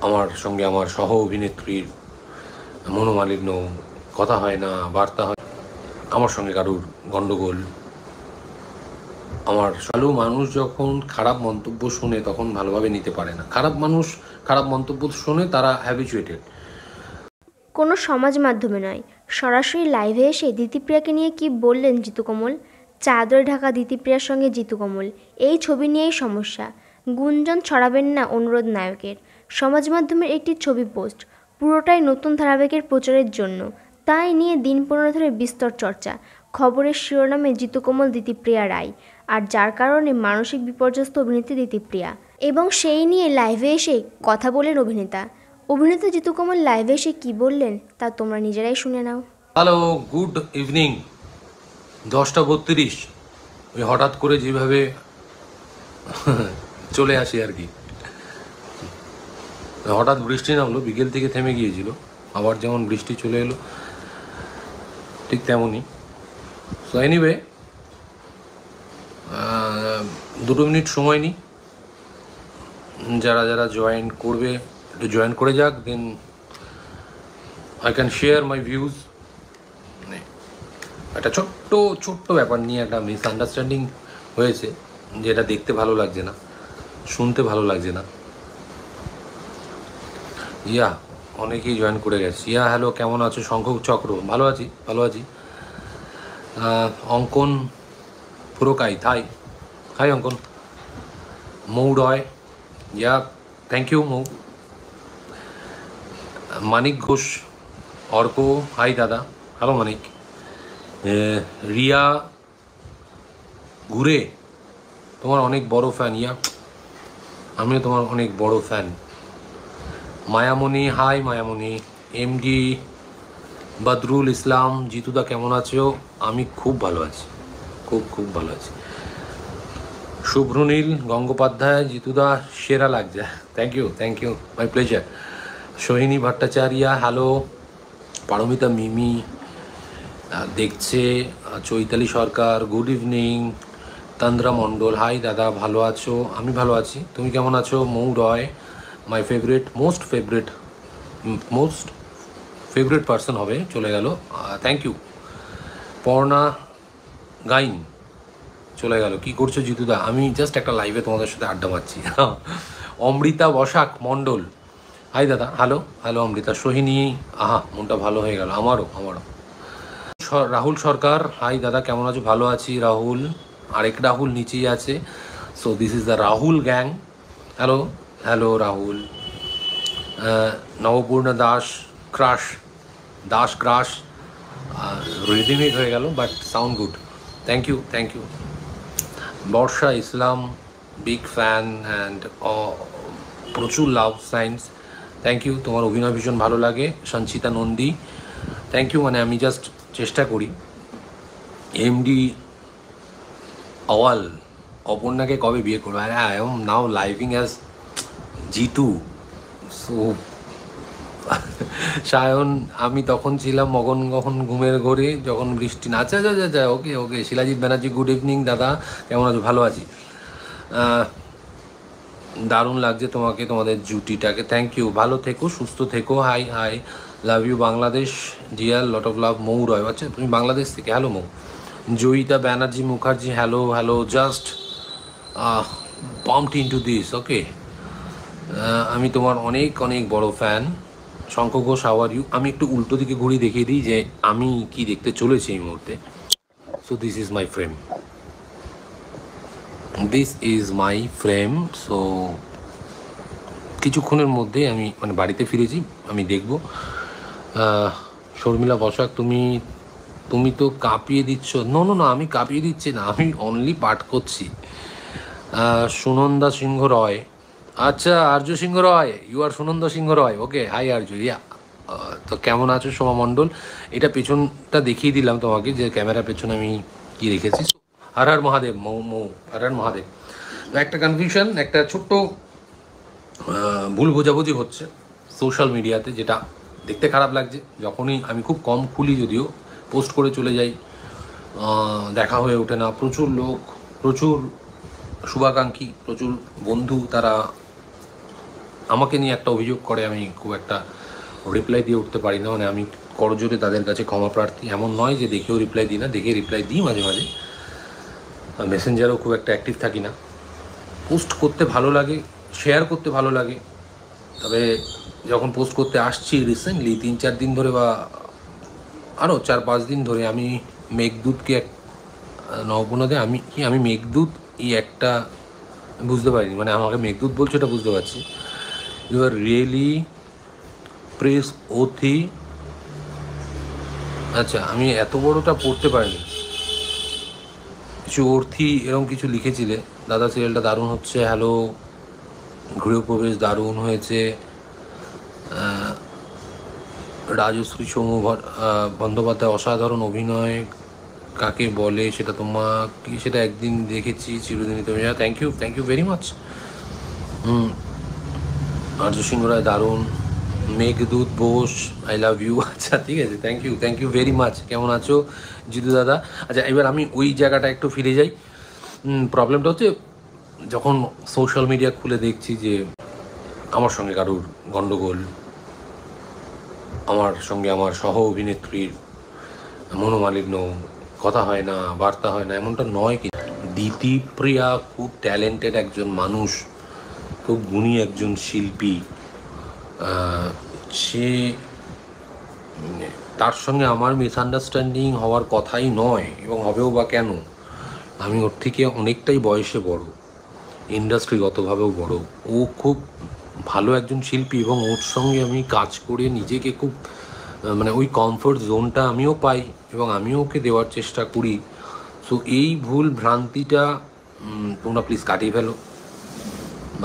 আমার সঙ্গে আমার সহ অভিনেত্রীর মনোমালিন্য, কথা হয় না, বার্তা হয়, আমার সঙ্গে কারুর গণ্ডগোল। আমার ভালো মানুষ যখন খারাপ মন্তব্য শোনে তখন ভালোভাবে নিতে পারে না। খারাপ মানুষ খারাপ মন্তব্য শোনে, তারা হ্যাবিচুয়েটেড। কোনো সমাজ মাধ্যমে নয়, সরাসরি লাইভে এসে দিতিপ্রিয়াকে নিয়ে কি বললেন জিতুকমল। চাদরে ঢাকা দিতিপ্রিয়ার সঙ্গে জিতুকমল, এই ছবি নিয়েই সমস্যা। গুঞ্জন ছড়াবেন না অনুরোধ নায়কের। সমাজ মাধ্যমের একটি ছবি পোস্ট, পুরোটাই নতুন ধারাবাহিকের প্রচারের জন্য। তাই নিয়ে দিন 15 ধরে বিস্তর চর্চা। খবরের শিরোনামে জিতুকমল দিতিপ্রিয়া রায়, আর যার কারণে মানসিক বিপর্যস্ত অভিনেত্রী দিতিপ্রিয়া। এবং সেই নিয়ে লাইভে এসে কথা বলেন অভিনেতা জিতুকমল লাইভে এসে কী বললেন তা তোমরা নিজেরাই শুনে নাও। Hello, good evening. 10:32। ওই হঠাৎ করে যেভাবে চলে আসি আর কি। হঠাৎ বৃষ্টি নামলো, বিকেল থেকে থেমে গিয়েছিল, আবার যেমন বৃষ্টি চলে এলো ঠিক তেমনই। সো এনিওয়ে, 2 মিনিট সময় নিই, যারা যারা জয়েন করবে একটু জয়েন করে যাক, then I can share my views. একটা ছোট্ট ব্যাপার নিয়ে একটা মিসআন্ডারস্ট্যান্ডিং হয়েছে, যেটা দেখতে ভালো লাগছে না, শুনতে ভালো লাগছে না। ইয়া, অনেকেই জয়েন করে গেছে। ইয়া, হ্যালো, কেমন আছো? শঙ্খ চক্র, ভালো আছি। অঙ্কন Purkai, hi Ankan. Mou Roy, yeah, thank you Mou. Manik Ghosh, Arka, hi দাদা, হ্যালো মানিক। রিয়া ঘুরে, তোমার অনেক বড় ফ্যান। ইয়া, আমিও তোমার অনেক বড় fan. Mayamoni, high Mayamoni. MD Badrul ইসলাম, জিতুদা কেমন আছো? আমি খুব ভালো আছি, খুব ভালো আছি। শুভ্রনীল গঙ্গোপাধ্যায়, জিতুদা সেরা লাগছে। Thank you, my pleasure. Sohini Bhattacharya, hello. Paramita Mimi দেখছে। Chaitali Sarkar, good evening. Tandra Mondal, hi দাদা, ভালো আছো? আমি ভালো আছি, তুমি কেমন আছো? Mou Roy, my most favourite person হবে, চলে গেল, থ্যাংক ইউ। পর্ণা গাইন চলে গেল। কি করছো জিতুদা? আমি জাস্ট একটা লাইভে তোমাদের সাথে আড্ডা মারছি। অমৃতা বসাক মণ্ডল, হাই দাদা, হ্যালো অমৃতা। সোহিনী, আহা, মনটা ভালো হয়ে গেল আমারও। রাহুল সরকার, হাই দাদা, কেমন আছো? ভালো আছি রাহুল। আরেক রাহুল নিচেই আছে, so this is the Rahul gang. Hello Rahul. Nabapurna Das crush, redeemed হয়ে গেল, but sound good, thank you. Barsha Islam, big fan and প্রচুর লাভ সাইন্স, থ্যাংক ইউ। তোমার অভিনয় ভীষণ ভালো লাগে। Sanchita Nandi, thank you. মানে আমি জাস্ট চেষ্টা করি। এমডি আওয়াল, অপর্ণাকে কবে বিয়ে করবো? I am now living as Jitu. So Sayan, আমি তখন ছিলাম মগন ঘুমের ঘরে যখন বৃষ্টি না। আচ্ছা, ওকে। শিলাজিৎ ব্যানার্জি, গুড ইভিনিং দাদা, কেমন আছো? ভালো আছি। দারুণ লাগছে তোমাকে, তোমাদের জুটিটাকে, থ্যাংক ইউ। ভালো থেকো, সুস্থ থেকো। Hi love you Bangladesh. Jiyal, lot of love. Mou Roy, আচ্ছা তুমি বাংলাদেশ থেকে, hello Mou. Joyita Banerjee Mukherjee, hello, just pumped into this, okay. আমি তোমার অনেক বড় fan. Shankha Ghosh, how are you? আমি একটু উল্টো দিকে ঘুরি, দেখিয়ে দিই যে আমি কি দেখতে চলেছি এই মুহূর্তে। So this is my frame. So কিছুক্ষণের মধ্যে আমি মানে বাড়িতে ফিরেছি, আমি দেখব। শর্মিলা বসাক, তুমি তো কাঁপিয়ে দিচ্ছ। না, আমি কাঁপিয়ে দিচ্ছি না, আমি অনলি পাঠ করছি। সুনন্দা সিংহ রয়, আচ্ছা, Arya Singha Roy, you are Sunanda Singha Roy, okay. Hi Arya, yeah. তো কেমন আছো সোমা মণ্ডল? এটা পেছনটা দেখিয়ে দিলাম তোমাকে, যে ক্যামেরার পেছনে আমি কি রেখেছি। হর মহাদেব মৌ, হর মহাদেব। একটা কনফিউশন, একটা ছোট্ট ভুল বোঝাবুঝি হচ্ছে সোশ্যাল মিডিয়াতে, যেটা দেখতে খারাপ লাগছে। যখনই আমি খুব কম খুলি, যদিও পোস্ট করে চলে যাই, দেখা হয়ে ওঠে না। প্রচুর লোক, প্রচুর শুভাকাঙ্ক্ষী, প্রচুর বন্ধু, তারা আমাকে নিয়ে একটা অভিযোগ করে, আমি খুব একটা রিপ্লাই দিয়ে উঠতে পারি না। মানে আমি করজোরে তাদের কাছে ক্ষমা প্রার্থী। এমন নয় যে দেখেও রিপ্লাই দিই না, দেখে রিপ্লাই দিই মাঝে মাঝে। মেসেঞ্জারেও খুব একটা অ্যাক্টিভ থাকি না। পোস্ট করতে ভালো লাগে, শেয়ার করতে ভালো লাগে, তবে যখন পোস্ট করতে আসছি রিসেন্টলি 3-4 দিন ধরে বা আরও 4-5 দিন ধরে আমি মেঘদূতকে নবপনাতে আমি মেঘদূত এই একটা বুঝতে পারিনি। মানে আমাকে মেঘদূত বলছে এটা বুঝতে পারছি। You are really praiseworthy. আচ্ছা, আমি এত বড়টা পড়তে পারিনি। কিছু অর্থী এরকম কিছু লিখেছিলে। দাদা সিরিয়ালটা দারুণ হচ্ছে, হ্যালো, গৃহপ্রবেশ দারুণ হয়েছে, রাজশ্রী সৌম্য বন্দ্যোপাধ্যায় অসাধারণ অভিনয় কাকে বলে সেটা তোমাকে সেটা একদিন দেখেছি চিরদিনই তুমি। Thank you very much. Arya Singha Roy দারুণ, Meghdoot Bose I love you. আচ্ছা ঠিক আছে, থ্যাংক ইউ ভেরি মাচ। কেমন আছো জিতু দাদা? আচ্ছা, এবার আমি ওই জায়গাটা একটু ফিরে যাই। প্রবলেমটা হচ্ছে যখন সোশ্যাল মিডিয়া খুলে দেখছি যে আমার সঙ্গে কারুর গণ্ডগোল, আমার সঙ্গে আমার সহ অভিনেত্রীর মনোমালিন্য, কথা হয় না, বার্তা হয় না, এমনটা নয়। কি দিতিপ্রিয়া খুব ট্যালেন্টেড একজন মানুষ, খুব গুণী একজন শিল্পী। সে তার সঙ্গে আমার মিসআন্ডারস্ট্যান্ডিং হওয়ার কথাই নয়, এবং হবেও বা কেন। আমি ওর থেকে অনেকটাই বয়সে বড়, ইন্ডাস্ট্রিগতভাবেও বড়। ও খুব ভালো একজন শিল্পী, এবং ওর সঙ্গে আমি কাজ করে নিজেকে খুব মানে ওই কমফোর্ট জোনটা আমিও পাই, এবং আমিও ওকে দেওয়ার চেষ্টা করি। সো এই ভুল ভ্রান্তিটা তোমরা প্লিজ কাটিয়ে ফেলো।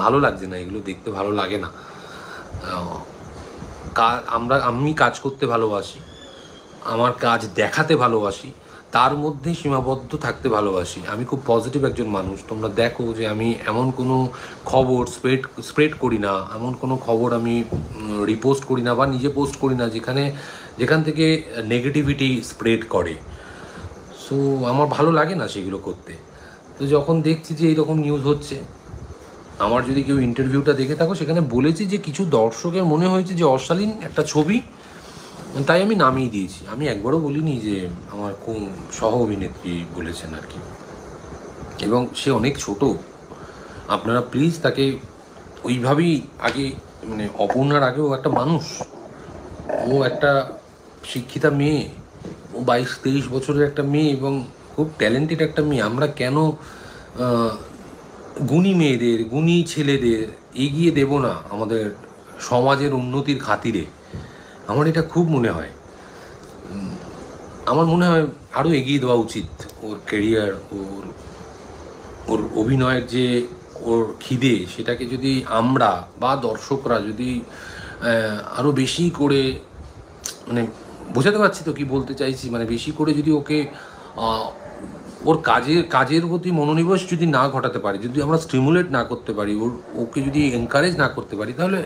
ভালো লাগছে না, এগুলো দেখতে ভালো লাগে না। আমি কাজ করতে ভালোবাসি, আমার কাজ দেখাতে ভালোবাসি, তার মধ্যে সীমাবদ্ধ থাকতে ভালোবাসি। আমি খুব পজিটিভ একজন মানুষ। তোমরা দেখো যে আমি এমন কোনো খবর স্প্রেড করি না, এমন কোনো খবর আমি রিপোস্ট করি না বা নিজে পোস্ট করি না যেখান থেকে নেগেটিভিটি স্প্রেড করে। সো আমার ভালো লাগে না সেগুলো করতে। তো যখন দেখছি যে এইরকম নিউজ হচ্ছে, আমার যদি কেউ ইন্টারভিউটা দেখে থাকো, সেখানে বলেছি যে কিছু দর্শকের মনে হয়েছে যে অশালীন একটা ছবি, তাই আমি নামিয়ে দিয়েছি। আমি একবারও বলিনি যে আমার কোন সহ অভিনেত্রী বলেছেন আর কি, এবং সে অনেক ছোট। আপনারা প্লিজ তাকে ওইভাবেই আগে, মানে অপর্ণার আগেও একটা মানুষ, ও একটা শিক্ষিতা মেয়ে, ও 22-23 বছরের একটা মেয়ে, এবং খুব ট্যালেন্টেড একটা মেয়ে। আমরা কেন গুণী মেয়েদের, গুণী ছেলেদের এগিয়ে দেব না আমাদের সমাজের উন্নতির খাতিরে? আমার এটা খুব মনে হয়। আমার মনে হয় আরও এগিয়ে দেওয়া উচিত। ওর ক্যারিয়ার, ওর অভিনয়ের যে ওর খিদে, সেটাকে যদি আমরা বা দর্শকরা যদি আরও বেশি করে, মানে বোঝাতে পারছি তো কি বলতে চাইছি, মানে বেশি করে যদি ওকে ওর কাজের প্রতি মনোনিবেশ যদি না ঘটাতে পারি, যদি আমরা স্টিমুলেট না করতে পারি, ওকে যদি এনকারেজ না করতে পারি, তাহলে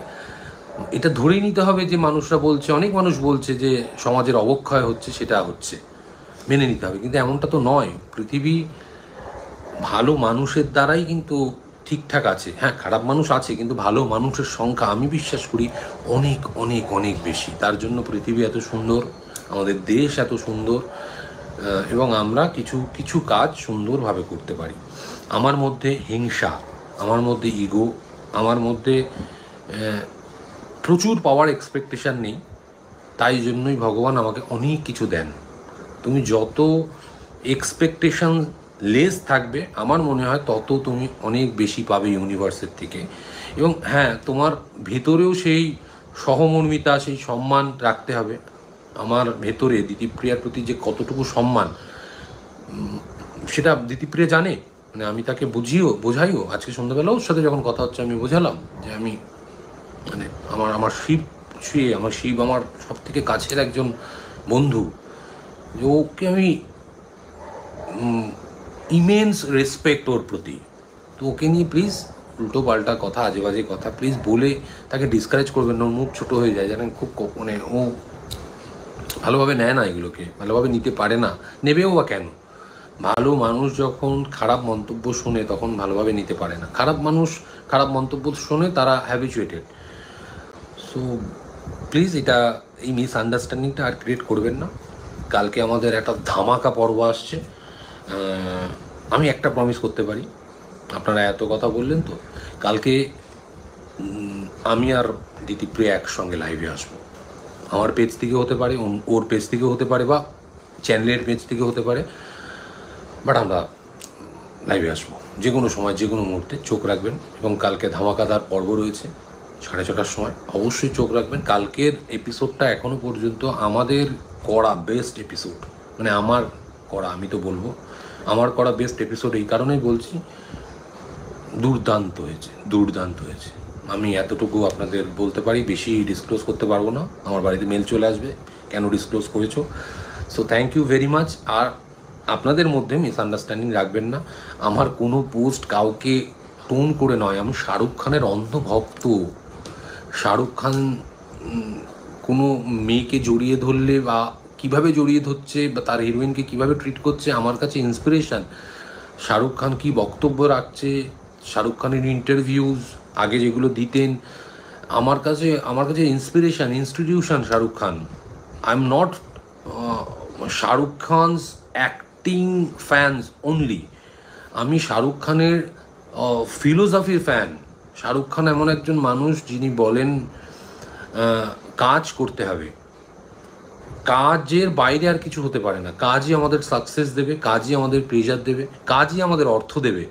এটা ধরেই নিতে হবে যে মানুষরা বলছে, অনেক মানুষ বলছে যে সমাজের অবক্ষয় হচ্ছে, সেটা হচ্ছে, মেনে নিতে হবে। কিন্তু এমনটা তো নয়। পৃথিবী ভালো মানুষের দ্বারাই কিন্তু ঠিকঠাক আছে। হ্যাঁ, খারাপ মানুষ আছে, কিন্তু ভালো মানুষের সংখ্যা আমি বিশ্বাস করি অনেক অনেক অনেক বেশি। তার জন্য পৃথিবী এত সুন্দর, আমাদের দেশ এত সুন্দর, এবং আমরা কিছু কিছু কাজ সুন্দরভাবে করতে পারি। আমার মধ্যে হিংসা, আমার মধ্যে ইগো, আমার মধ্যে প্রচুর পাওয়ার এক্সপেকটেশান নেই। তাই জন্যই ভগবান আমাকে অনেক কিছু দেন। তুমি যত এক্সপেকটেশন লেস থাকবে, আমার মনে হয় তত তুমি অনেক বেশি পাবে ইউনিভার্সের থেকে। এবং হ্যাঁ, তোমার ভেতরেও সেই সহমর্মিতা, সেই সম্মান রাখতে হবে। আমার ভেতরে দিতিপ্রিয়ার প্রতি যে কতটুকু সম্মান, সেটা দিতিপ্রিয়া জানে। মানে আমি তাকে বোঝাইও। আজকে সন্ধ্যাবেলা ওর সাথে যখন কথা হচ্ছে, আমি বোঝালাম যে আমি, মানে আমার শিব আমার সব থেকে কাছের একজন বন্ধু, যে ওকে আমি ইমেন্স রেসপেক্ট ওর প্রতি। তো ওকে নিয়ে প্লিজ উল্টো পাল্টা কথা, আজে বাজে কথা প্লিজ বলে তাকে ডিসকারেজ করবেন না। ওর মুখ ছোটো হয়ে যায়, জানেন, খুব মানে ও ভালোভাবে নেয় না, এগুলোকে ভালোভাবে নিতে পারে না, নেবেও বা কেন? ভালো মানুষ যখন খারাপ মন্তব্য শোনে তখন ভালোভাবে নিতে পারে না। খারাপ মানুষ খারাপ মন্তব্য শোনে, তারা হ্যাবিচুয়েটেড। সো প্লিজ এটা এই মিসআন্ডারস্ট্যান্ডিংটা আর ক্রিয়েট করবেন না। কালকে আমাদের একটা ধামাকা পর্ব আসছে। আমি একটা প্রমিস করতে পারি, আপনারা এত কথা বললেন তো, কালকে আমি আর দিদিপ্রিয়া একসঙ্গে লাইভে আসবো। আমার পেজ থেকে হতে পারে, ওর পেজ থেকে হতে পারে, বা চ্যানেলের পেজ থেকে হতে পারে, বাট আমরা লাইভে আসবো যে কোনো সময়, যে কোনো মুহূর্তে। চোখ রাখবেন। এবং কালকে ধামাকাদার পর্ব রয়েছে 6:30টার সময়, অবশ্যই চোখ রাখবেন। কালকের এপিসোডটা এখনও পর্যন্ত আমাদের করা বেস্ট এপিসোড, মানে আমার করা, আমি তো বলবো আমার করা বেস্ট এপিসোড। এই কারণেই বলছি, দুর্দান্ত হয়েছে, দুর্দান্ত হয়েছে। আমি এতটুকু আপনাদের বলতে পারি, বেশি ডিসক্লোজ করতে পারবো না, আমার বাড়িতে মেল চলে আসবে কেন ডিসক্লোজ করেছো। So thank you very much. আর আপনাদের মধ্যে মিসআন্ডারস্ট্যান্ডিং রাখবেন না। আমার কোনো পোস্ট কাউকে টোন করে নয়। আমি শাহরুখ খানের অন্ধভক্ত। শাহরুখ খান কোনো মেয়েকে জড়িয়ে ধরলে বা কীভাবে জড়িয়ে ধরছে বা তার হিরোইনকে কীভাবে ট্রিট করছে, আমার কাছে ইন্সপিরেশান। শাহরুখ খান কী বক্তব্য রাখছে, শাহরুখ খানের ইন্টারভিউজ আগে যেগুলো দিতেন, আমার কাছে inspiration, institution Shahrukh Khan. I am not Shahrukh Khan's acting fans only. আমি শাহরুখ খানের ফিলোসফির ফ্যান। শাহরুখ খান এমন একজন মানুষ যিনি বলেন কাজ করতে হবে, কাজের বাইরে আর কিছু হতে পারে না। কাজই আমাদের সাকসেস দেবে, কাজই আমাদের প্লেজার দেবে, কাজই আমাদের অর্থ দেবে,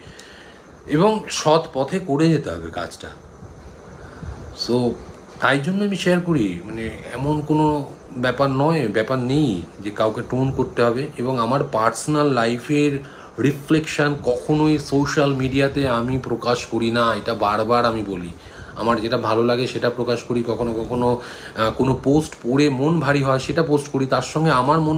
এবং সৎ পথে করে যেতে হবে কাজটা। সো তাই জন্য আমি শেয়ার করি, মানে এমন কোনো ব্যাপার নেই যে কাউকে টোন করতে হবে। এবং আমার পার্সোনাল লাইফের রিফ্লেকশান কখনোই সোশ্যাল মিডিয়াতে আমি প্রকাশ করি না, এটা বারবার আমি বলি। আমার যেটা ভালো লাগে সেটা প্রকাশ করি, কখনো কখনো কোনো পোস্ট পড়ে মন ভারী হয় সেটা পোস্ট করি। তার সঙ্গে আমার মন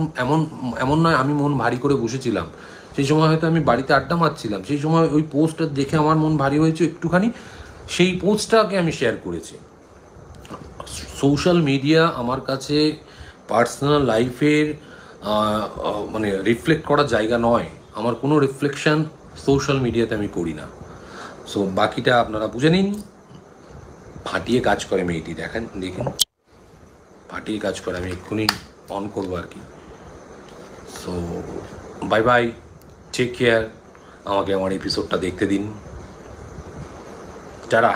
এমন নয় আমি মন ভারী করে বসেছিলাম, সেই সময় হয়তো আমি বাড়িতে আড্ডা মারছিলাম, সেই সময় ওই পোস্টটা দেখে আমার মন ভারী হয়েছে একটুখানি, সেই পোস্টটাকে আমি শেয়ার করেছি। সোশ্যাল মিডিয়া আমার কাছে পার্সোনাল লাইফের মানে রিফ্লেক্ট করার জায়গা নয়। আমার কোনো রিফ্লেকশান সোশ্যাল মিডিয়াতে আমি করি না। সো বাকিটা আপনারা বুঝে নিন। ফাটিয়ে কাজ করে মেয়েটি, দেখুন ফাটিয়ে কাজ করে। আমি এক্ষুনি অন করবো আর কি। So bye bye, take care. আমাকে আমার এপিসোডটা দেখতে দিন। টাটা।